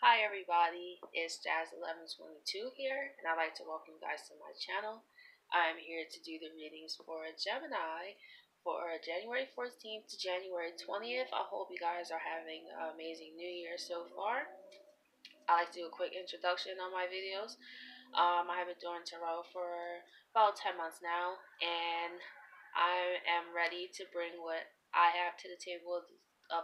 Hi everybody, it's Jazz1122 here, and I'd like to welcome you guys to my channel. I'm here to do the readings for Gemini for January 14th to January 20th. I hope you guys are having an amazing new year so far. I like to do a quick introduction on my videos. I have been doing tarot for about 10 months now, and I am ready to bring what I have to the table of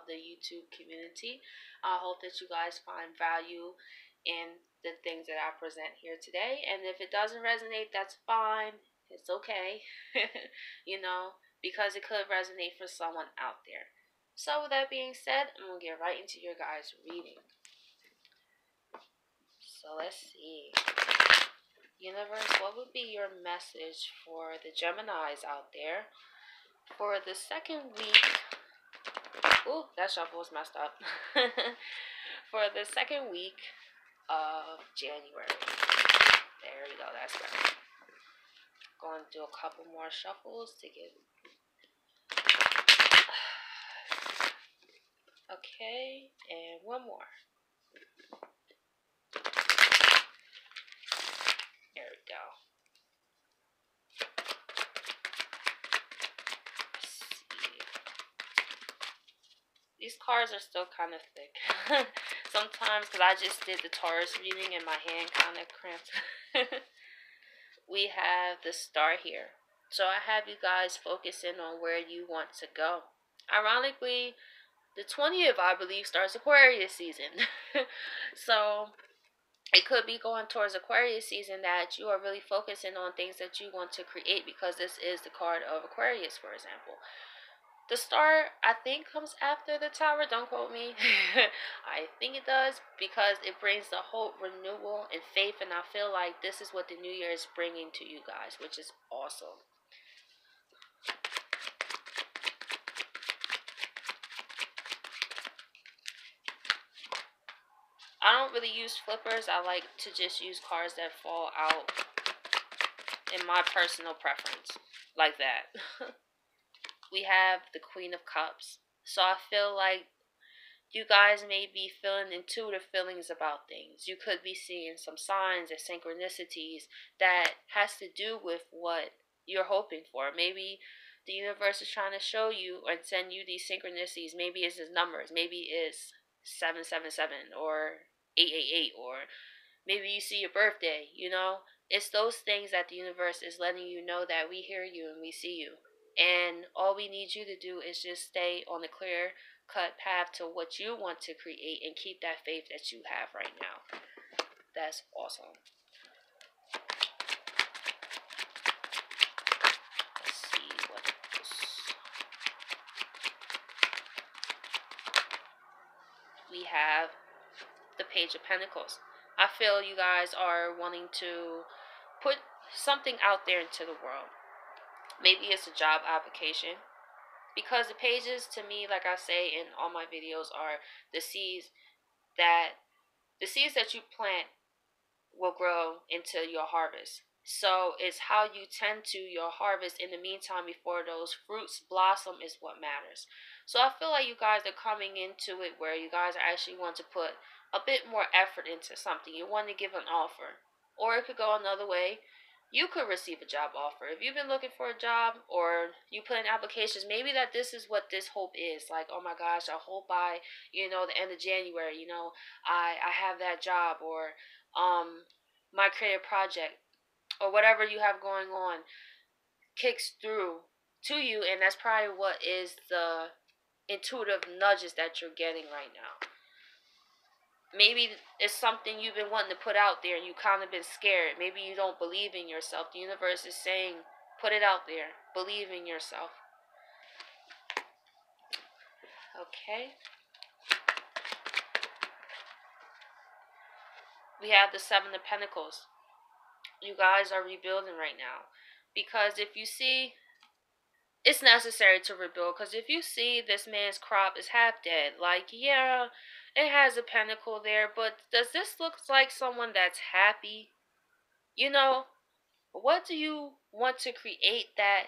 the YouTube community. I hope that you guys find value in the things that I present here today, and if it doesn't resonate, that's fine. It's okay, because it could resonate for someone out there. So with that being said, I'm going to get right into your guys' reading. So let's see. Universe, what would be your message for the Geminis out there for the second week? Ooh, that shuffle was messed up. For the second week of January. There we go, that's better. Going to do a couple more shuffles to get. Okay, and one more. There we go. These cards are still kind of thick. Sometimes, because I just did the Taurus reading and my hand kind of cramped. We have the Star here. So I have you guys focus in on where you want to go. Ironically, the 20th, I believe, starts Aquarius season. So it could be going towards Aquarius season that you are really focusing on things that you want to create, because this is the card of Aquarius, for example. The Star, I think, comes after the Tower. Don't quote me. I think it does, because it brings the hope, renewal, and faith. And I feel like this is what the new year is bringing to you guys, which is awesome. I don't really use flippers. I like to just use cards that fall out in my personal preference, like that. We have the Queen of Cups. So I feel like you guys may be feeling intuitive feelings about things. You could be seeing some signs or synchronicities that has to do with what you're hoping for. Maybe the universe is trying to show you or send you these synchronicities. Maybe it's his numbers. Maybe it's 777 or 888, or maybe you see your birthday, It's those things that the universe is letting you know that we hear you and we see you. And all we need you to do is just stay on the clear cut path to what you want to create and keep that faith that you have right now. That's awesome. Let's see what else. We have the Page of Pentacles. I feel you guys are wanting to put something out there into the world. Maybe it's a job application, because the pages, to me, like I say in all my videos, are the seeds that you plant will grow into your harvest. So it's how you tend to your harvest in the meantime before those fruits blossom is what matters. So I feel like you guys are coming into it where you guys are actually want to put a bit more effort into something. You want to give an offer. Or it could go another way. You could receive a job offer. If you've been looking for a job or you put in applications, maybe that this is what this hope is. Like, oh my gosh, I hope by, the end of January, I have that job, or my creative project, or whatever you have going on kicks through to you, and that's probably what is the intuitive nudges that you're getting right now. Maybe it's something you've been wanting to put out there and you kind of been scared. Maybe you don't believe in yourself. The universe is saying, put it out there. Believe in yourself. Okay. We have the Seven of Pentacles. You guys are rebuilding right now. Because if you see, it's necessary to rebuild, because if you see this man's crop is half dead, like, yeah, it has a pentacle there, but does this look like someone that's happy? What do you want to create that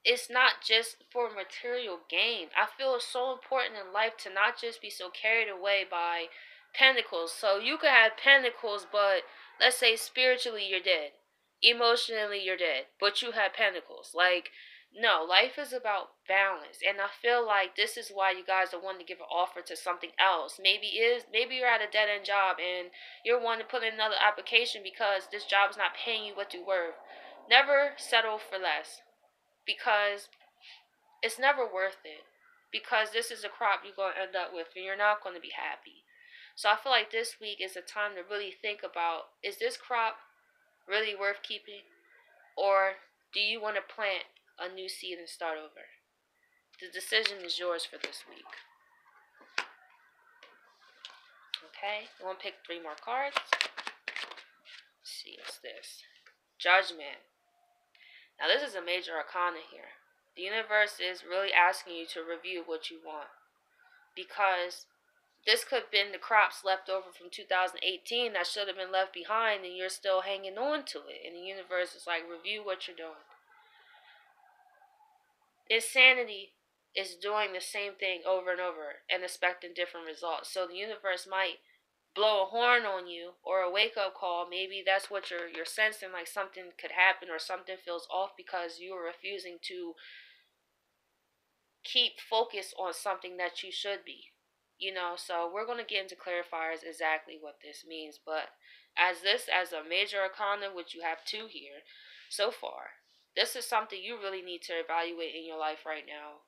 it's not just for material gain? I feel it's so important in life to not just be so carried away by Pentacles. So you could have pentacles, but let's say spiritually you're dead. Emotionally you're dead. But you have pentacles. Like, no, life is about balance. And I feel like this is why you guys are wanting to give an offer to something else. Maybe you're at a dead end job and you're wanting to put in another application because this job is not paying you what you're worth. Never settle for less. Because it's never worth it. Because this is a crop you're going to end up with and you're not going to be happy. So I feel like this week is a time to really think about, is this crop really worth keeping? Or do you want to plant a new seed and start over? The decision is yours for this week. Okay, I'm going to pick 3 more cards. Let's see, what's this? Judgment. Now this is a major arcana here. The universe is really asking you to review what you want. Because this could have been the crops left over from 2018 that should have been left behind and you're still hanging on to it. And the universe is like, review what you're doing. Insanity is doing the same thing over and over and expecting different results. So the universe might blow a horn on you or a wake-up call. Maybe that's what you're sensing, like something could happen or something feels off because you are refusing to keep focus on something that you should be. So we're going to get into clarifiers exactly what this means. But as a major arcana, which you have 2 here so far, this is something you really need to evaluate in your life right now.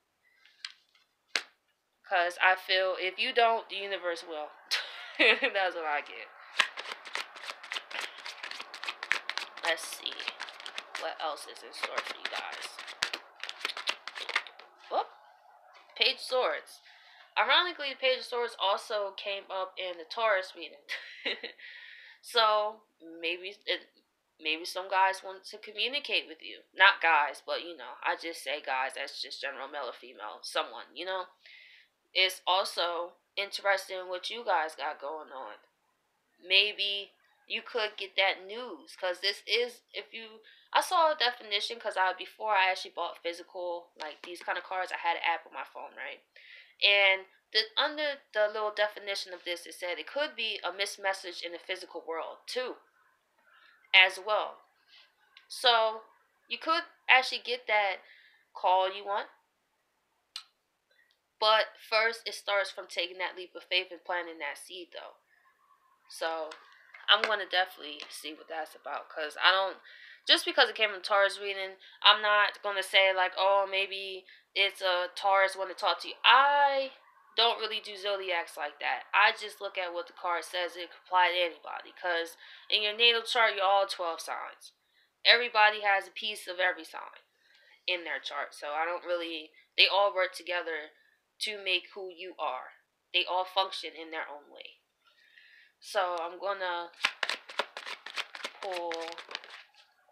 Because I feel if you don't, the universe will. That's what I get. Let's see. What else is in store for you guys? Whoop. Page of Swords. Ironically, the Page of Swords also came up in the Taurus reading. So, maybe some guys want to communicate with you. Not guys, but I just say guys, that's just general male or female. Someone, It's also interesting in what you guys got going on. Maybe you could get that news because I saw a definition because before I actually bought physical, like these kind of cards, I had an app on my phone, right? And under the little definition of this, it said it could be a missed message in the physical world too, as well. So you could actually get that call you want, but first it starts from taking that leap of faith and planting that seed, though. So I'm gonna definitely see what that's about, cause I don't. Just because it came from Taurus reading, I'm not gonna say like, oh, maybe it's a Taurus want to talk to you. I don't really do zodiacs like that. I just look at what the card says. It can apply to anybody, cause in your natal chart, you're all 12 signs. Everybody has a piece of every sign in their chart, so I don't really. They all work together to make who you are. They all function in their own way. So I'm gonna pull.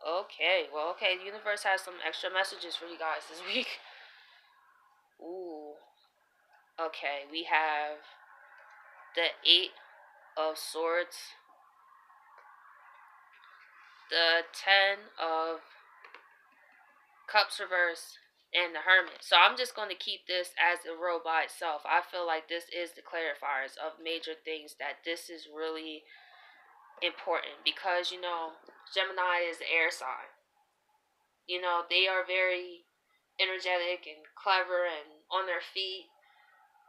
Okay, the universe has some extra messages for you guys this week. Ooh. Okay, we have the 8 of Swords, the 10 of Cups reverse, and the Hermit. So I'm just going to keep this as a row by itself. I feel like this is the clarifiers of major things, that this is really important because, Gemini is the air sign. They are very energetic and clever and on their feet.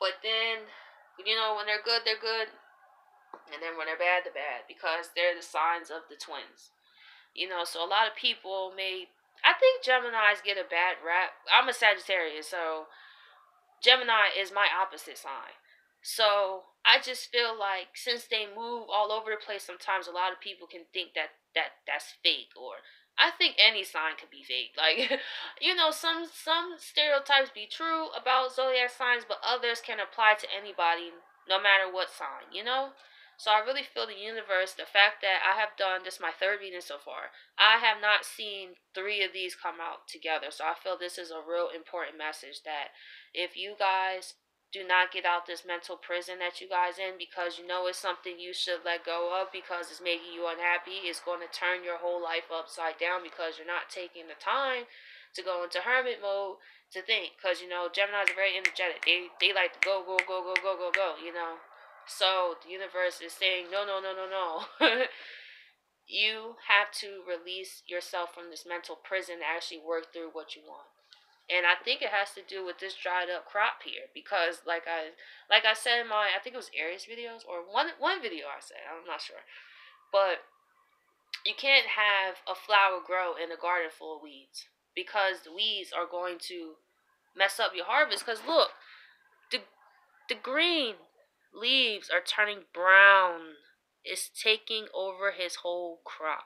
But then, when they're good, they're good. And then when they're bad, they're bad. Because they're the signs of the twins. So a lot of people I think Geminis get a bad rap. I'm a Sagittarius, so Gemini is my opposite sign. So I just feel like since they move all over the place, sometimes a lot of people can think that's fake, or I think any sign could be fake. Like, some stereotypes be true about zodiac signs, but others can apply to anybody, no matter what sign. So I really feel the universe, the fact that I have done this my 3rd reading so far, I have not seen 3 of these come out together. So I feel this is a real important message that if you guys do not get out this mental prison that you guys in, because it's something you should let go of because it's making you unhappy, it's going to turn your whole life upside down because you're not taking the time to go into hermit mode to think. Because Geminis are very energetic. They like to go, go, go, go, go, go, go. So the universe is saying, no, no, no, no, no. You have to release yourself from this mental prison and actually work through what you want. And I think it has to do with this dried up crop here, because like I said in my, I think it was Aries videos, or one video I said, I'm not sure, but you can't have a flower grow in a garden full of weeds, because the weeds are going to mess up your harvest. Because look, the the green leaves are turning brown. It's taking over his whole crop.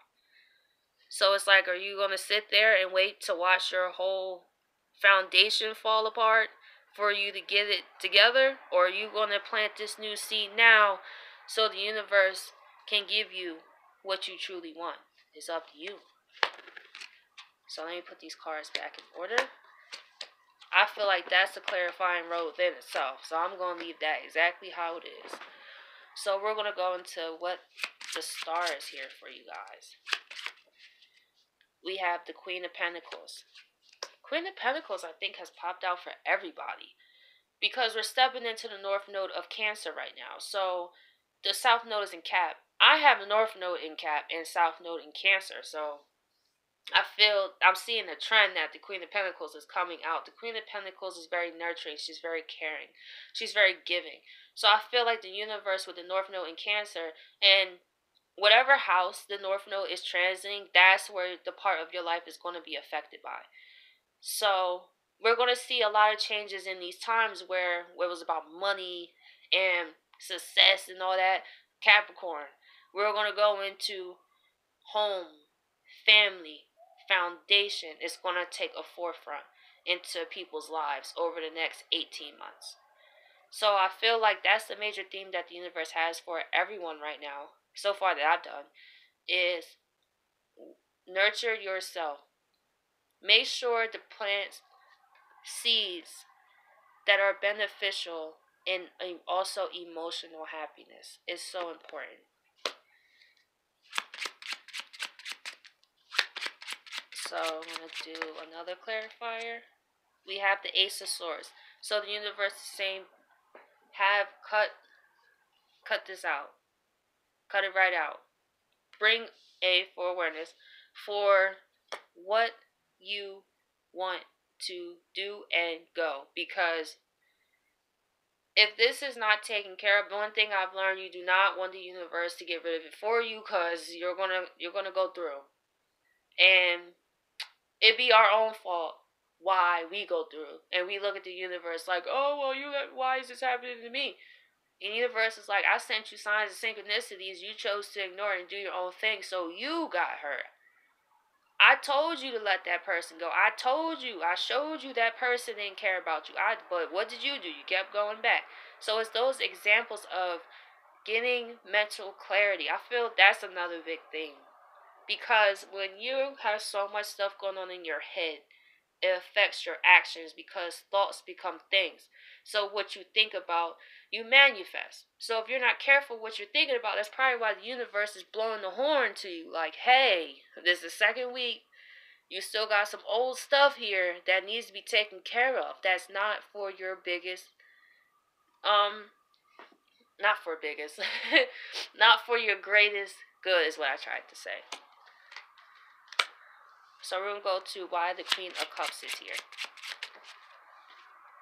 So it's like, are you going to sit there and wait to watch your whole foundation fall apart for you to get it together? Or are you going to plant this new seed now so the universe can give you what you truly want? It's up to you. So let me put these cards back in order. I feel like that's a clarifying road within itself. So I'm going to leave that exactly how it is. So we're going to go into what the star is here for you guys. We have the Queen of Pentacles. Queen of Pentacles, I think, has popped out for everybody, because we're stepping into the North Node of Cancer right now. So the South Node is in Cap. I have the North Node in Cap and South Node in Cancer. So I'm seeing a trend that the Queen of Pentacles is coming out. The Queen of Pentacles is very nurturing. She's very caring. She's very giving. So I feel like the universe with the North Node in Cancer, and whatever house the North Node is transiting, that's where the part of your life is going to be affected by. So we're going to see a lot of changes in these times where it was about money and success and all that. Capricorn, we're going to go into home, family, foundation. Is going to take a forefront into people's lives over the next 18 months. So I feel like that's the major theme that the universe has for everyone right now, so far that I've done, is nurture yourself. Make sure to plant seeds that are beneficial and also emotional happiness is so important. So I'm going to do another clarifier. We have the Ace of Swords. So the universe is saying, have cut this out. Cut it right out. Bring A for awareness for what you want to do and go. Because if this is not taken care of, one thing I've learned, you do not want the universe to get rid of it for you, because you're gonna go through, and it be our own fault why we go through, and we look at the universe like, oh well, why is this happening to me? And the universe is like, I sent you signs of synchronicities, you chose to ignore it and do your own thing, so you got hurt. I told you to let that person go. I told you. I showed you that person didn't care about you. But what did you do? You kept going back. So it's those examples of getting mental clarity. I feel that's another big thing. Because when you have so much stuff going on in your head, it affects your actions, because thoughts become things. So what you think about, you manifest. So if you're not careful what you're thinking about, that's probably why the universe is blowing the horn to you. Like, hey, this is the second week. You still got some old stuff here that needs to be taken care of. That's not for your biggest, not for biggest, not for your greatest good is what I tried to say. So we're going to go to why the Queen of Cups is here.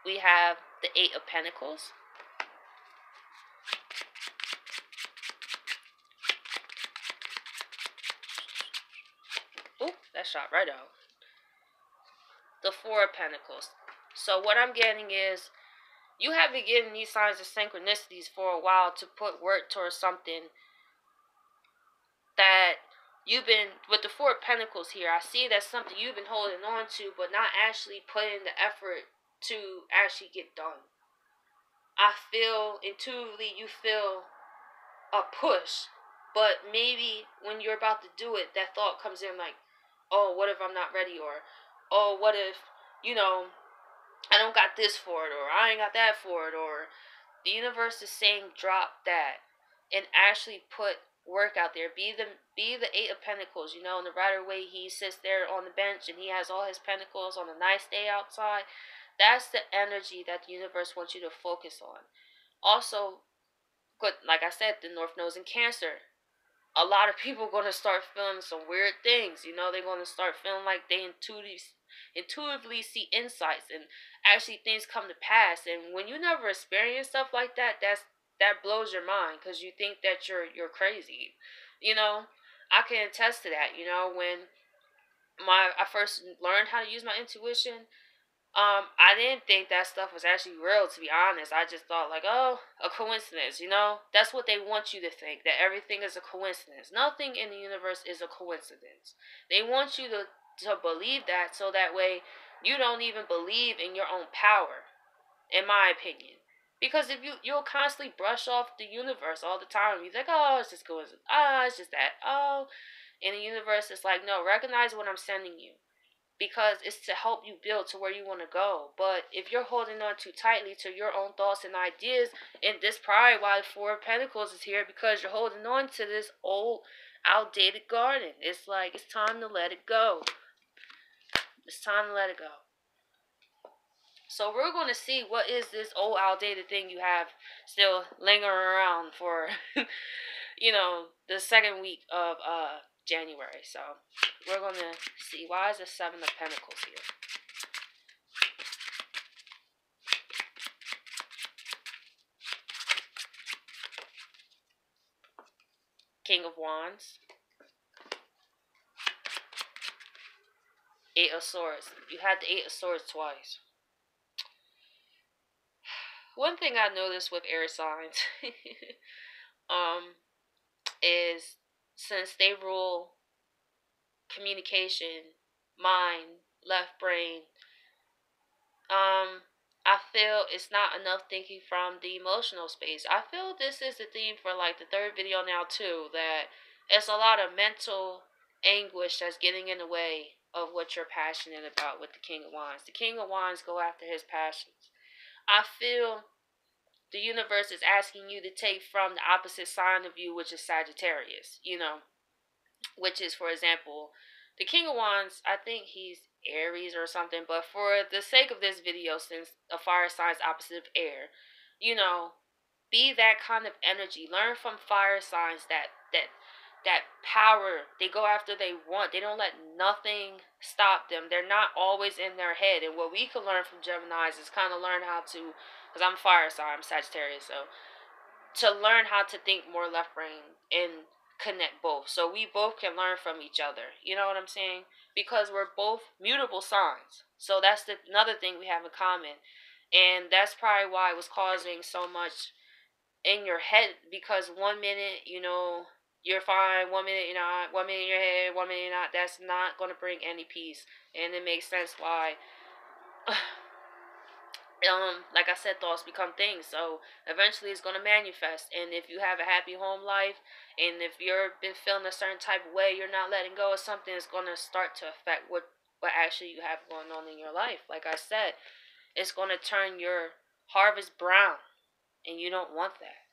We have the Eight of Pentacles. Oop, that shot right out. The Four of Pentacles. So what I'm getting is, you have been getting these signs of synchronicities for a while to put work towards something that you've been, with the Four of Pentacles here, I see that's something you've been holding on to, but not actually putting the effort to actually get done. I feel intuitively you feel a push, but maybe when you're about to do it, that thought comes in like, oh, what if I'm not ready? Or, oh, what if, I don't got this for it, or I ain't got that for it, or the universe is saying drop that and actually put work out there. Be the Eight of Pentacles. In the Rider Waite, he sits there on the bench and he has all his pentacles on a nice day outside. That's the energy that the universe wants you to focus on. Also, But like I said, the North Node's in Cancer. A lot of people going to start feeling some weird things. You know, they're going to start feeling like they intuitively see insights and actually things come to pass. And when you never experience stuff like that, that blows your mind because you think that you're crazy. You know, I can attest to that. You know, when I first learned how to use my intuition, I didn't think that stuff was actually real, to be honest. I just thought, like, oh, a coincidence, you know? That's what they want you to think, that everything is a coincidence. Nothing in the universe is a coincidence. They want you to believe that so that way you don't even believe in your own power, in my opinion. Because if you'll constantly brush off the universe all the time. You're like, oh, it's just coincidence. Oh, it's just that. Oh, in the universe, it's like, no, recognize what I'm sending you because it's to help you build to where you want to go. But if you're holding on too tightly to your own thoughts and ideas, and this probably why the Four of Pentacles is here, because you're holding on to this old, outdated garden. It's like it's time to let it go. It's time to let it go. So we're going to see what is this old, outdated thing you have still lingering around for, the second week of January. So we're going to see, why is the Seven of Pentacles here? King of Wands, Eight of Swords. You had the Eight of Swords twice. One thing I noticed with air signs is since they rule communication, mind, left brain, I feel it's not enough thinking from the emotional space. I feel this is the theme for like the third video now too, that it's a lot of mental anguish that's getting in the way of what you're passionate about with the King of Wands. The King of Wands go after his passions. I feel the universe is asking you to take from the opposite sign of you, which is Sagittarius, which is, for example, the King of Wands, I think he's Aries or something, but for the sake of this video, since a fire sign is opposite of air, you know, be that kind of energy. Learn from fire signs that power. They go after they want. They don't let nothing stop them. They're not always in their head. And what we can learn from Geminis is kind of learn how to, because I'm fire sign, I'm Sagittarius, so to learn how to think more left brain and connect both. So we both can learn from each other. You know what I'm saying? Because we're both mutable signs. So that's another thing we have in common. And that's probably why it was causing so much in your head, because one minute, you're fine, one minute you're not, one minute in your head, one minute you're not. That's not going to bring any peace. And it makes sense why like I said, thoughts become things. So eventually it's going to manifest. And if you have a happy home life, and if you've been feeling a certain type of way, you're not letting go of something, it's going to start to affect what actually you have going on in your life. Like I said, it's going to turn your harvest brown, and you don't want that.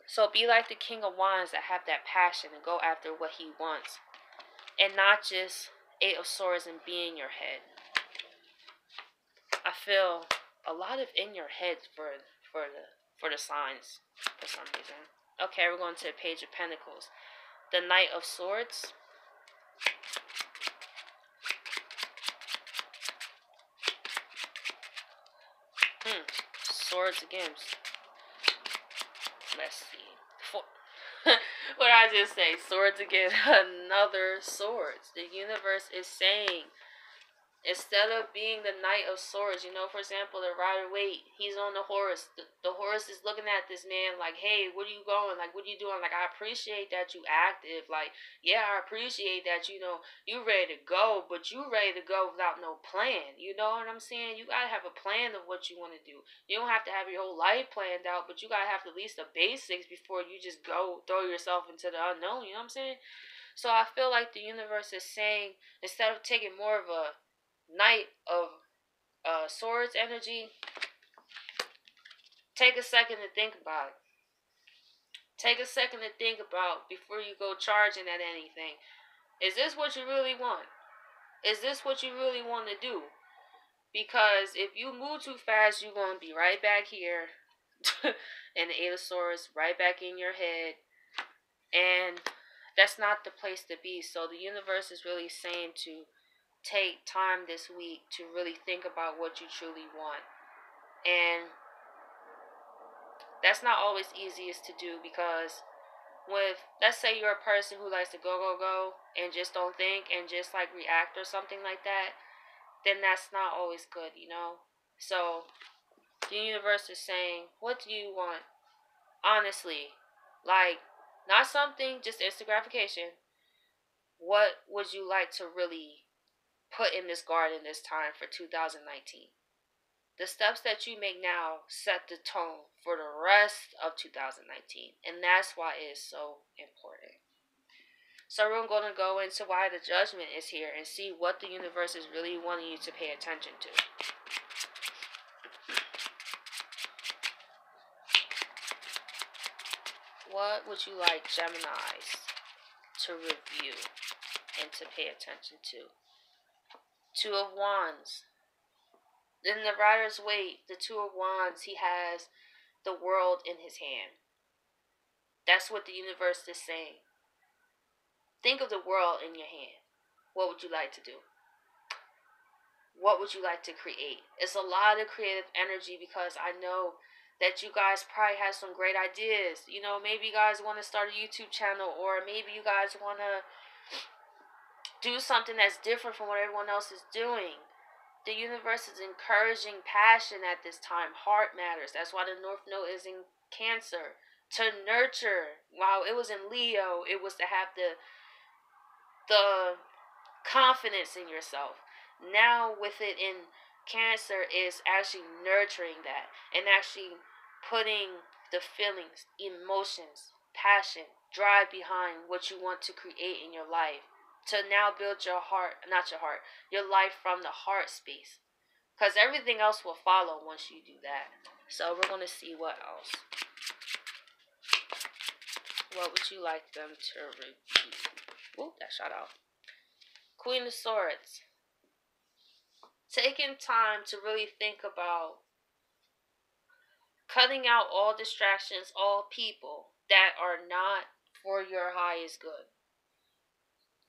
So be like the King of Wands that have that passion and go after what he wants, and not just Eight of Swords and be in your head. I feel a lot of in your head for the signs for some reason. Okay, we're going to the Page of Pentacles. The Knight of Swords. Swords again. Let's see. What did I just say? Swords again. Another swords. The universe is saying, instead of being the Knight of Swords, for example, the Rider-Waite, he's on the horse. The horse is looking at this man like, hey, what are you going? Like, what are you doing? Like, I appreciate that you active. Like, yeah, I appreciate that, you ready to go, but you ready to go without no plan. You know what I'm saying? You got to have a plan of what you want to do. You don't have to have your whole life planned out, but you got to have at least the basics before you just go throw yourself into the unknown. You know what I'm saying? So I feel like the universe is saying, instead of taking more of a Knight of Swords energy, take a second to think about it. Take a second to think about before you go charging at anything. Is this what you really want? Is this what you really want to do? Because if you move too fast, you're going to be right back here and the Eight of Swords right back in your head. And that's not the place to be. So the universe is really saying to take time this week to really think about what you truly want. And that's not always easiest to do, because with, let's say you're a person who likes to go and just don't think and just like react or something like that, then that's not always good, you know? So the universe is saying, what do you want? Honestly, like, not something just instant gratification. What would you like to really put in this garden this time for 2019? The steps that you make now set the tone for the rest of 2019. And that's why it is so important. So we're going to go into why the judgment is here and see what the universe is really wanting you to pay attention to. What would you like Geminis to review and to pay attention to? Two of Wands. In the Rider's Waite, the Two of Wands, he has the world in his hand. That's what the universe is saying. Think of the world in your hand. What would you like to do? What would you like to create? It's a lot of creative energy, because I know that you guys probably have some great ideas. You know, maybe you guys want to start a YouTube channel, or maybe you guys want to do something that's different from what everyone else is doing. The universe is encouraging passion at this time. Heart matters. That's why the North Node is in Cancer. To nurture. While it was in Leo, it was to have the confidence in yourself. Now with it in Cancer is actually nurturing that and actually putting the feelings, emotions, passion, drive behind what you want to create in your life. To now build your heart, not your heart, your life from the heart space. Because everything else will follow once you do that. So we're going to see what else. What would you like them to review? Ooh, that shot out. Queen of Swords. Taking time to really think about cutting out all distractions, all people that are not for your highest good,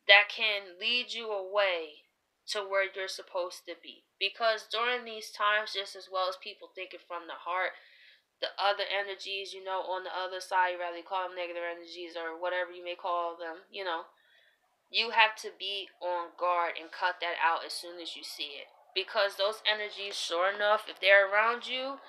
that can lead you away to where you're supposed to be. Because during these times, just as well as people thinking from the heart, the other energies, you know, on the other side, rather you call them negative energies or whatever you may call them, you know, you have to be on guard and cut that out as soon as you see it. Because those energies, sure enough, if they're around you,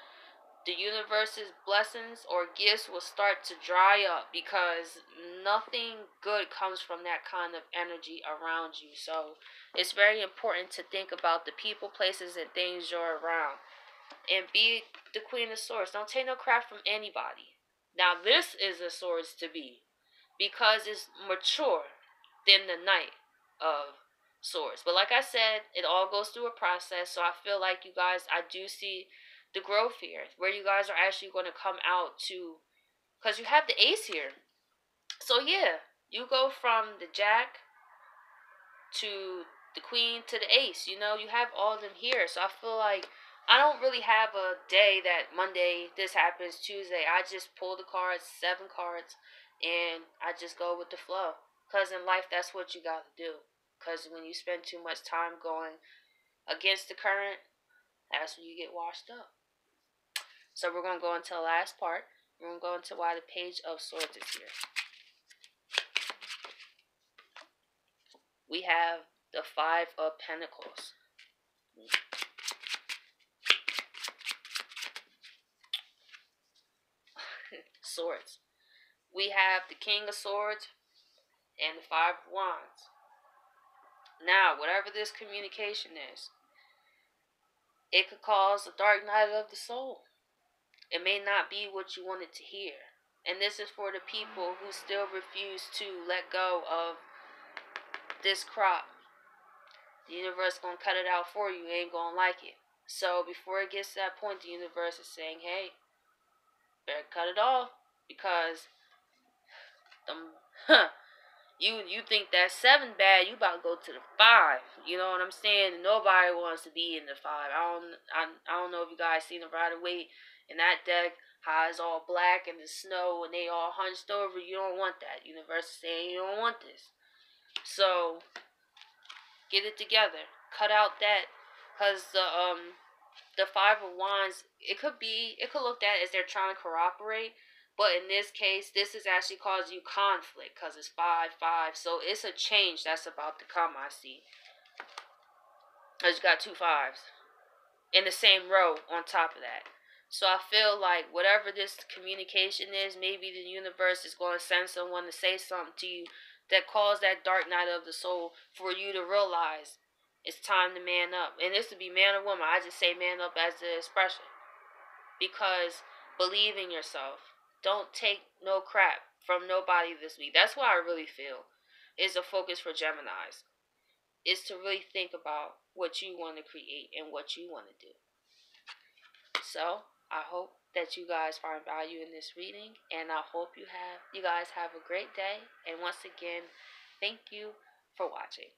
the universe's blessings or gifts will start to dry up, because nothing good comes from that kind of energy around you. So it's very important to think about the people, places, and things you're around. And be the Queen of Swords. Don't take no crap from anybody. Now this is a Swords to be, because it's mature than the Knight of Swords. But like I said, it all goes through a process. So I feel like you guys, I do see the growth here, where you guys are actually going to come out to, because you have the Ace here. So yeah, you go from the Jack to the Queen to the Ace. You know, you have all of them here. So I feel like I don't really have a day that Monday this happens, Tuesday I just pull the cards, 7 cards, and I just go with the flow. Because in life, that's what you got to do. Because when you spend too much time going against the current, that's when you get washed up. So we're going to go into the last part. We're going to go into why the Page of Swords is here. We have the 5 of Pentacles. Swords. We have the King of Swords and the 5 of Wands. Now, whatever this communication is, it could cause a dark night of the soul. It may not be what you wanted to hear. And this is for the people who still refuse to let go of this crop. The universe gonna cut it out for you. You ain't gonna like it. So before it gets to that point, the universe is saying, hey, better cut it off. Because you think that 7 bad, you about to go to the 5. You know what I'm saying? Nobody wants to be in the 5. I don't know if you guys seen the Rider Waite in that deck. how it's all black and the snow and they all hunched over. You don't want that. Universe is saying you don't want this. So get it together. Cut out that, cause the Five of Wands, it could look at as they're trying to cooperate, but in this case, this is actually causing you conflict because it's 5-5. So it's a change that's about to come. I see. Cause you got two fives in the same row on top of that. So I feel like whatever this communication is, maybe the universe is going to send someone to say something to you that calls that dark night of the soul for you to realize it's time to man up. And this would be man or woman. I just say man up as the expression. Because believe in yourself. Don't take no crap from nobody this week. That's what I really feel is a focus for Geminis. Is to really think about what you want to create and what you want to do. So I hope that you guys find value in this reading, and I hope you guys have a great day. And once again, thank you for watching.